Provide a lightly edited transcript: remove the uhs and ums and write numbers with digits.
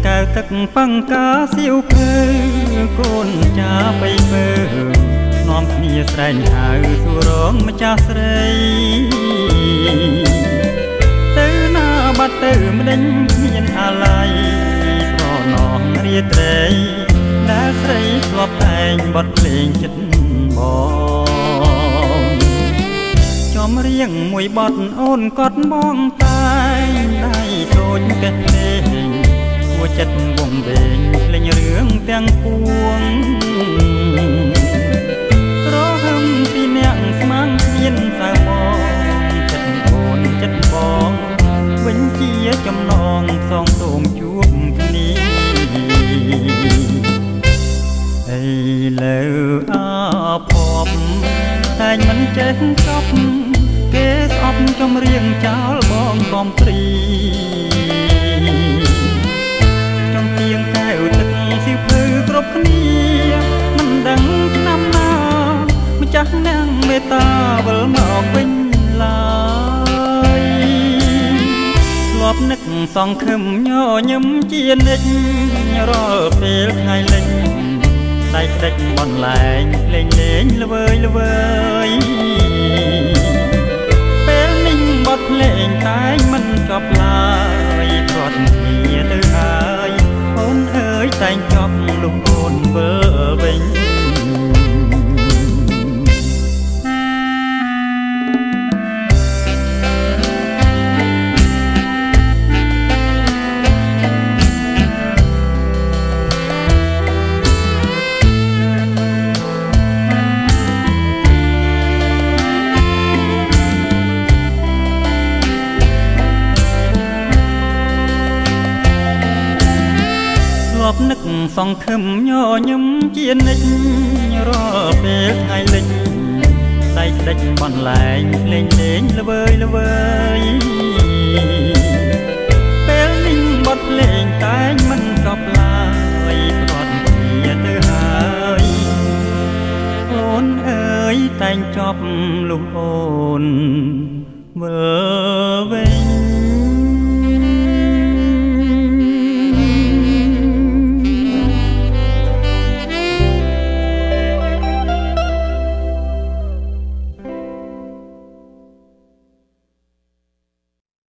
កៅទឹកបង្កាសៀវភៅកូនចាបៃពើនាំគ្នាស្រែងហៅសួររងម្ចាស់ស្រីទៅណាបាត់ទៅម្ដេចគ្មានអាឡ័យស្រណងរាត្រីដែលស្រីធ្លាប់តែងបត់ភ្លេងចិត្តបងចំរៀងមួយបទអូនកត់បងតែងដៃដូចកេះលេងគួចិត្តវងវែងលេងរឿងទាំងពួងក្រហមពីអ្នកស្មាំងមានសៅបងចិត្តអូនចិត្តបងវិញជាចំណងសងសូមជួបគ្នាឥឡូវអាភពតែងមិនចេះចប់គេស្អប់ចំរៀងចោលបងកំព្រីចំទៀងកែវទឹកសៀវភៅគ្រប់គ្នាមិនដឹងឆ្នាំណាម្ចាស់នាងមេត្តាវិលមកវិញឡើយធ្លាប់នឹកសង្ឃឹមញញឹមជានិច្ចរាល់ពេលថ្ងៃលិចដៃក្តិចបន្លែងលេងលេងល្វើយល្វើយពេលនេះបទភ្លេងតែងមិនចប់ឡើយព្រោះគ្នាទៅហើយអូនអើយតែងចប់លុះអូនវិលវិញធ្លាប់នឹកសង្ឃឹមញញឹមជានិច្ចរាល់ពេលថ្ងៃលិចដៃក្តិចបន្លែងលេងលេងល្វើយល្វើយពេលនេះបទភ្លេងតែងមិនចប់ឡើយព្រោះគ្នាទៅហើយអូនអើយតែងចប់លុះអូនវិល